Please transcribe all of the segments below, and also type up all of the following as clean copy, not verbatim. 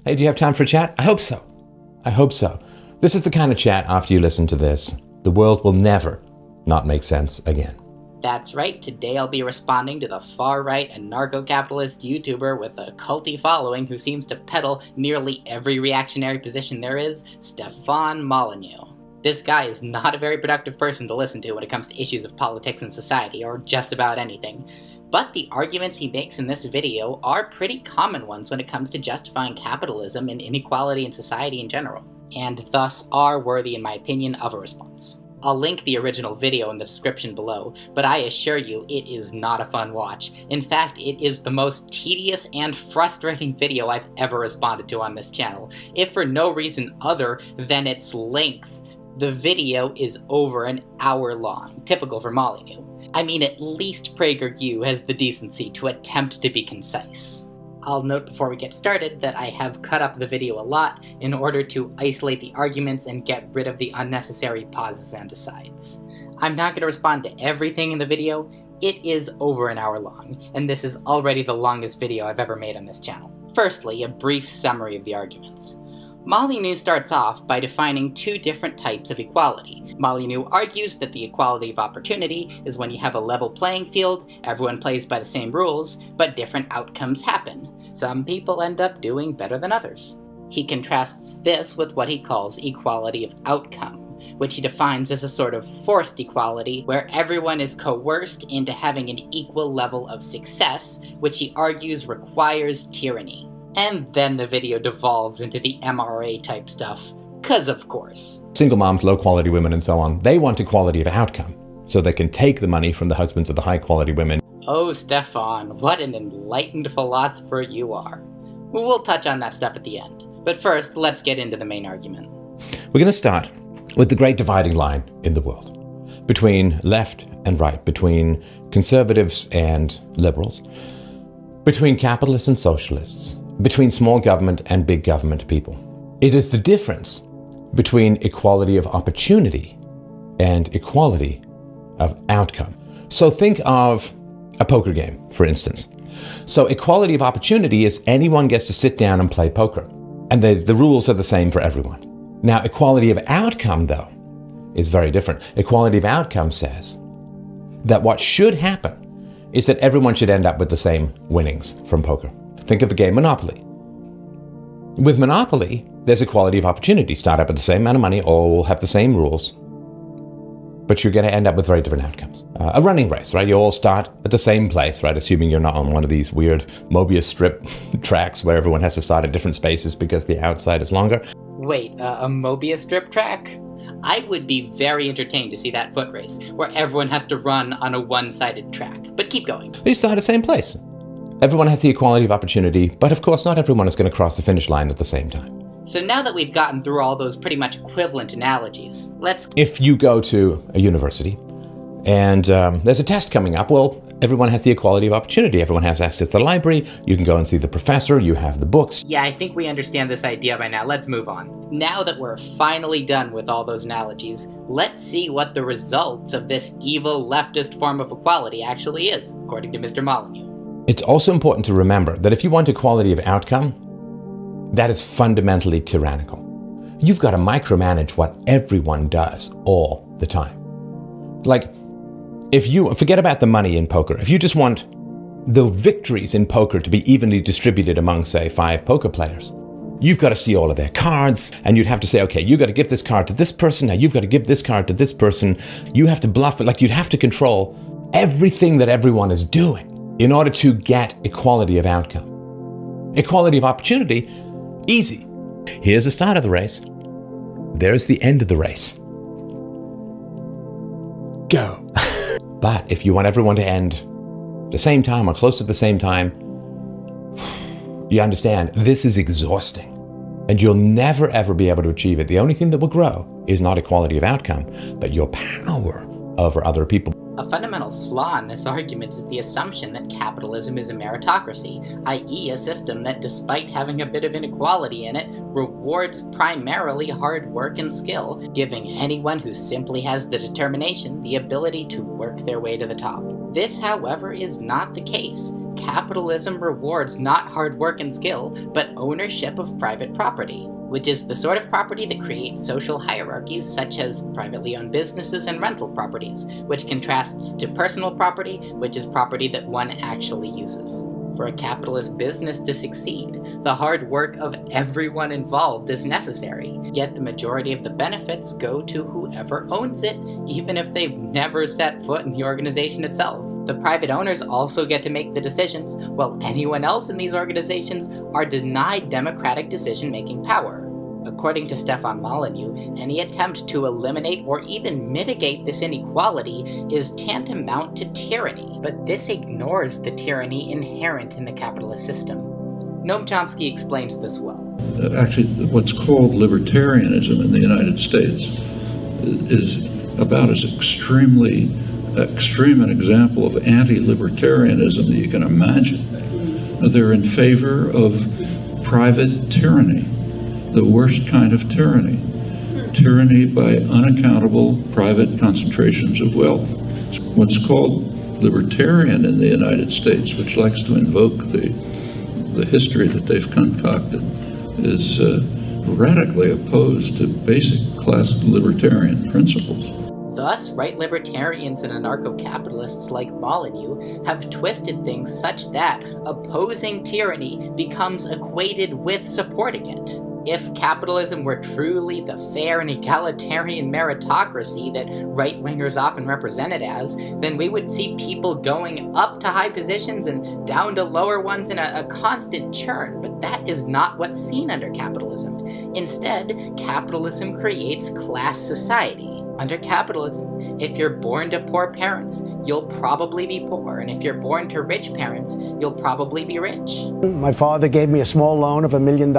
Hey, do you have time for a chat? I hope so. I hope so. This is the kind of chat after you listen to this, the world will never not make sense again. That's right, today I'll be responding to the far-right anarcho-capitalist YouTuber with a culty following who seems to peddle nearly every reactionary position there is, Stefan Molyneux. This guy is not a very productive person to listen to when it comes to issues of politics and society, or just about anything. But the arguments he makes in this video are pretty common ones when it comes to justifying capitalism and inequality in society in general, and thus are worthy, in my opinion, of a response. I'll link the original video in the description below, but I assure you it is not a fun watch. In fact, it is the most tedious and frustrating video I've ever responded to on this channel, if for no reason other than its length. The video is over an hour long, typical for Molyneux. I mean, at least PragerU has the decency to attempt to be concise. I'll note before we get started that I have cut up the video a lot in order to isolate the arguments and get rid of the unnecessary pauses and asides. I'm not going to respond to everything in the video. It is over an hour long, and this is already the longest video I've ever made on this channel. Firstly, a brief summary of the arguments. Molyneux starts off by defining two different types of equality. Molyneux argues that the equality of opportunity is when you have a level playing field, everyone plays by the same rules, but different outcomes happen. Some people end up doing better than others. He contrasts this with what he calls equality of outcome, which he defines as a sort of forced equality where everyone is coerced into having an equal level of success, which he argues requires tyranny. And then the video devolves into the MRA type stuff, 'cause of course. Single moms, low quality women, and so on, they want equality of outcome, so they can take the money from the husbands of the high quality women. Oh, Stefan, what an enlightened philosopher you are. We'll touch on that stuff at the end. But first, let's get into the main argument. We're going to start with the great dividing line in the world, between left and right, between conservatives and liberals, between capitalists and socialists, between small government and big government people. It is the difference between equality of opportunity and equality of outcome. So think of a poker game, for instance. So equality of opportunity is anyone gets to sit down and play poker, and the rules are the same for everyone. Now, equality of outcome, though, is very different. Equality of outcome says that what should happen is that everyone should end up with the same winnings from poker. Think of the game Monopoly. With Monopoly, there's equality of opportunity. Start up with the same amount of money, all have the same rules, but you're going to end up with very different outcomes. A running race, right? You all start at the same place, right? Assuming you're not on one of these weird Mobius strip tracks where everyone has to start at different spaces because the outside is longer. Wait, a Mobius strip track? I would be very entertained to see that foot race, where everyone has to run on a one-sided track. But keep going. You start at the same place. Everyone has the equality of opportunity, but of course not everyone is going to cross the finish line at the same time. So now that we've gotten through all those pretty much equivalent analogies, let's... If you go to a university and there's a test coming up, well, everyone has the equality of opportunity. Everyone has access to the library. You can go and see the professor. You have the books. Yeah, I think we understand this idea by now. Let's move on. Now that we're finally done with all those analogies, let's see what the results of this evil leftist form of equality actually is, according to Mr. Molyneux. It's also important to remember that if you want equality of outcome, that is fundamentally tyrannical. You've got to micromanage what everyone does all the time. Like, if you forget about the money in poker, if you just want the victories in poker to be evenly distributed among, say, 5 poker players, you've got to see all of their cards, and you'd have to say, okay, you've got to give this card to this person, now you've got to give this card to this person. You have to bluff it, like you'd have to control everything that everyone is doing in order to get equality of outcome. Equality of opportunity, easy. Here's the start of the race. There's the end of the race. Go. But if you want everyone to end the same time or close to the same time, you understand this is exhausting and you'll never ever be able to achieve it. The only thing that will grow is not equality of outcome, but your power over other people. A fundamental flaw in this argument is the assumption that capitalism is a meritocracy, i.e. a system that, despite having a bit of inequality in it, rewards primarily hard work and skill, giving anyone who simply has the determination the ability to work their way to the top. This, however, is not the case. capitalism rewards not hard work and skill, but ownership of private property, which is the sort of property that creates social hierarchies such as privately owned businesses and rental properties, which contrasts to personal property, which is property that one actually uses. For a capitalist business to succeed, the hard work of everyone involved is necessary, yet the majority of the benefits go to whoever owns it, even if they've never set foot in the organization itself. The private owners also get to make the decisions, while anyone else in these organizations are denied democratic decision-making power. According to Stefan Molyneux, any attempt to eliminate or even mitigate this inequality is tantamount to tyranny, but this ignores the tyranny inherent in the capitalist system. Noam Chomsky explains this well. Actually, what's called libertarianism in the United States is about as extreme an example of anti-libertarianism that you can imagine. They're in favor of private tyranny, the worst kind of tyranny. Tyranny by unaccountable private concentrations of wealth. What's called libertarian in the United States, which likes to invoke the history that they've concocted, is radically opposed to basic classical libertarian principles. Thus, right libertarians and anarcho-capitalists like Molyneux have twisted things such that opposing tyranny becomes equated with supporting it. If capitalism were truly the fair and egalitarian meritocracy that right-wingers often represent it as, then we would see people going up to high positions and down to lower ones in a constant churn, but that is not what's seen under capitalism. Instead, capitalism creates class society. Under capitalism, if you're born to poor parents, you'll probably be poor, and if you're born to rich parents, you'll probably be rich. My father gave me a small loan of $1 million.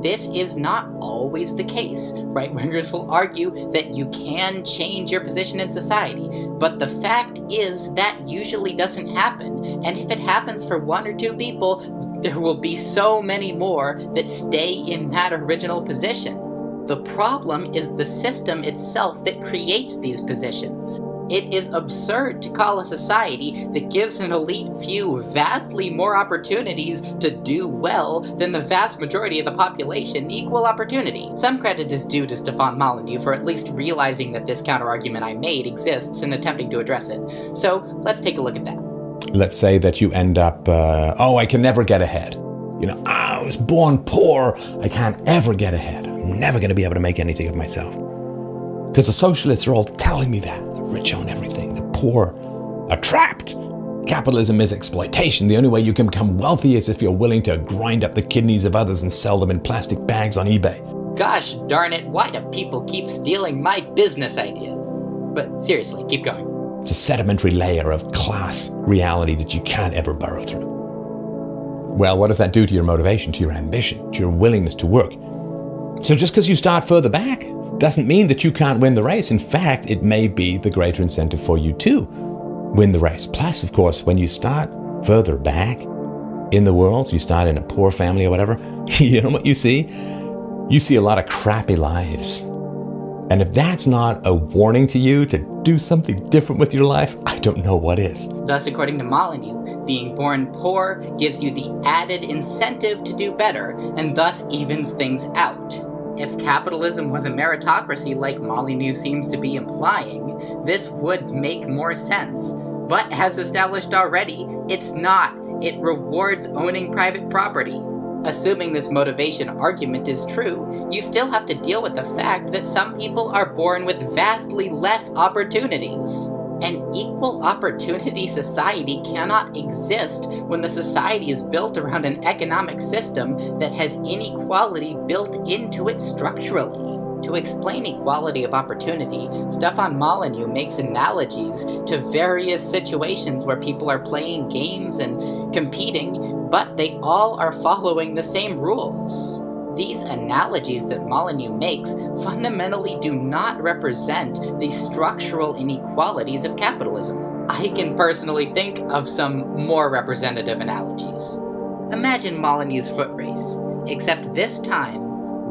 This is not always the case. Right-wingers will argue that you can change your position in society, but the fact is that usually doesn't happen, and if it happens for one or two people, there will be so many more that stay in that original position. The problem is the system itself that creates these positions. It is absurd to call a society that gives an elite few vastly more opportunities to do well than the vast majority of the population equal opportunity. Some credit is due to Stefan Molyneux for at least realizing that this counterargument I made exists and attempting to address it. So let's take a look at that. Let's say that you end up, I can never get ahead. I was born poor, I can't ever get ahead. I'm never going to be able to make anything of myself. Because the socialists are all telling me that. The rich own everything. The poor are trapped. Capitalism is exploitation. The only way you can become wealthy is if you're willing to grind up the kidneys of others and sell them in plastic bags on eBay. Gosh darn it, why do people keep stealing my business ideas? But seriously, keep going. It's a sedimentary layer of class reality that you can't ever burrow through. Well, what does that do to your motivation, to your ambition, to your willingness to work? So just because you start further back doesn't mean that you can't win the race. In fact, it may be the greater incentive for you to win the race. Plus, of course, when you start further back in the world, you start in a poor family or whatever, you know what you see? You see a lot of crappy lives. And if that's not a warning to you to do something different with your life, I don't know what is. Thus, according to Molyneux, being born poor gives you the added incentive to do better, and thus evens things out. If capitalism was a meritocracy like Molyneux seems to be implying, this would make more sense. But as established already, it's not. It rewards owning private property. Assuming this motivation argument is true, you still have to deal with the fact that some people are born with vastly less opportunities. An equal opportunity society cannot exist when the society is built around an economic system that has inequality built into it structurally. To explain equality of opportunity, Stefan Molyneux makes analogies to various situations where people are playing games and competing, but they all are following the same rules. These analogies that Molyneux makes fundamentally do not represent the structural inequalities of capitalism. I can personally think of some more representative analogies. Imagine Molyneux's foot race, except this time,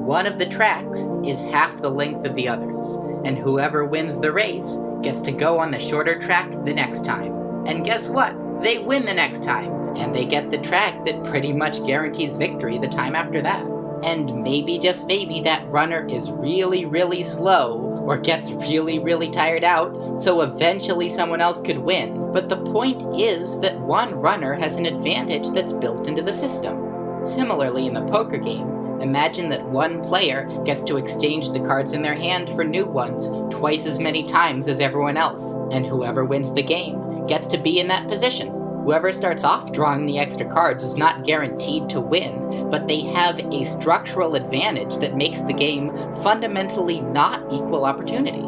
one of the tracks is half the length of the others, and whoever wins the race gets to go on the shorter track the next time. And guess what? They win the next time, and they get the track that pretty much guarantees victory the time after that. And maybe, just maybe, that runner is really, really slow, or gets really, really tired out, so eventually someone else could win. But the point is that one runner has an advantage that's built into the system. Similarly, in the poker game, imagine that one player gets to exchange the cards in their hand for new ones twice as many times as everyone else, and whoever wins the game gets to be in that position. Whoever starts off drawing the extra cards is not guaranteed to win, but they have a structural advantage that makes the game fundamentally not equal opportunity.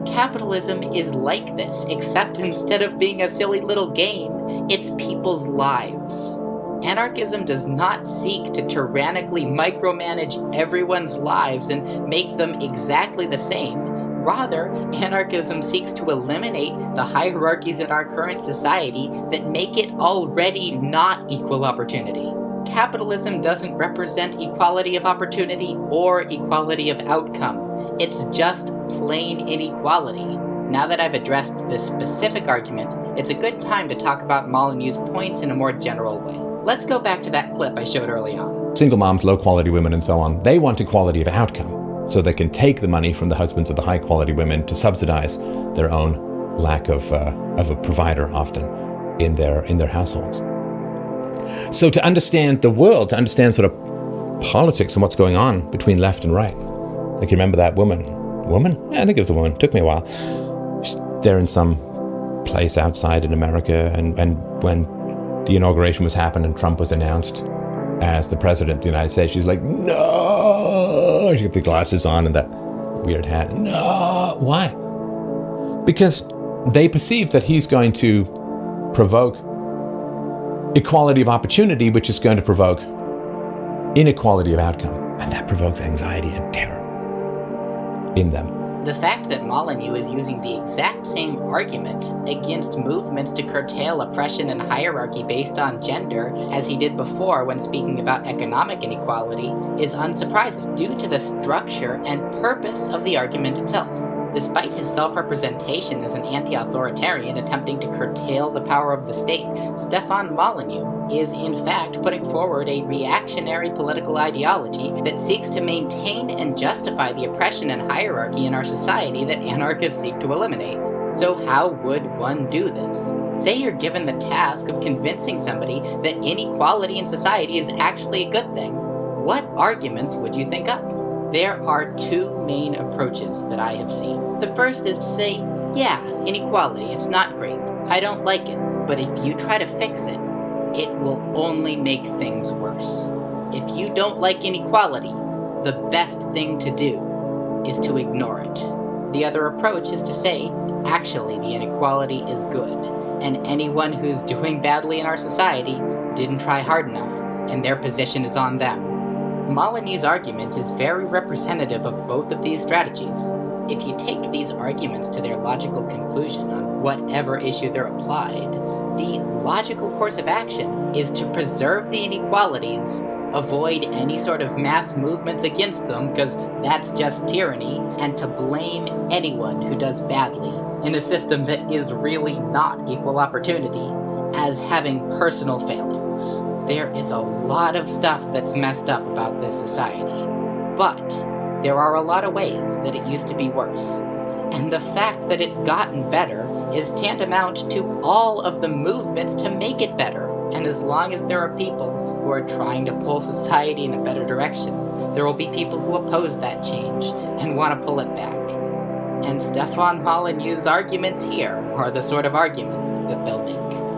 Capitalism is like this, except instead of being a silly little game, it's people's lives. Anarchism does not seek to tyrannically micromanage everyone's lives and make them exactly the same. Rather, anarchism seeks to eliminate the hierarchies in our current society that make it already not equal opportunity. Capitalism doesn't represent equality of opportunity or equality of outcome. It's just plain inequality. Now that I've addressed this specific argument, it's a good time to talk about Molyneux's points in a more general way. Let's go back to that clip I showed early on. Single moms, low-quality women, and so on, they want equality of outcome, so they can take the money from the husbands of the high-quality women to subsidize their own lack of a provider, often, in their households. So to understand the world, to understand sort of politics and what's going on between left and right, like you remember that woman? Yeah, I think it was a woman. It took me a while. They're in some place outside in America, and when the inauguration was happening and Trump was announced as the president of the United States, she's like, no! She got the glasses on and that weird hat. No! Why? Because they perceive that he's going to provoke equality of opportunity, which is going to provoke inequality of outcome. And that provokes anxiety and terror in them. The fact that Molyneux is using the exact same argument against movements to curtail oppression and hierarchy based on gender as he did before when speaking about economic inequality is unsurprising due to the structure and purpose of the argument itself. Despite his self-representation as an anti-authoritarian attempting to curtail the power of the state, Stefan Molyneux is in fact putting forward a reactionary political ideology that seeks to maintain and justify the oppression and hierarchy in our society that anarchists seek to eliminate. So how would one do this? Say you're given the task of convincing somebody that inequality in society is actually a good thing. What arguments would you think up? There are two main approaches that I have seen. The first is to say, yeah, inequality, it's not great. I don't like it, but if you try to fix it, it will only make things worse. If you don't like inequality, the best thing to do is to ignore it. The other approach is to say, actually, the inequality is good, and anyone who's doing badly in our society didn't try hard enough, and their position is on them. Molyneux's argument is very representative of both of these strategies. If you take these arguments to their logical conclusion on whatever issue they're applied, the logical course of action is to preserve the inequalities, avoid any sort of mass movements against them, because that's just tyranny, and to blame anyone who does badly in a system that is really not equal opportunity as having personal failings. There is a lot of stuff that's messed up about this society, but there are a lot of ways that it used to be worse. And the fact that it's gotten better is tantamount to all of the movements to make it better. And as long as there are people who are trying to pull society in a better direction, there will be people who oppose that change and want to pull it back. And Stefan Molyneux's arguments here are the sort of arguments that they'll make.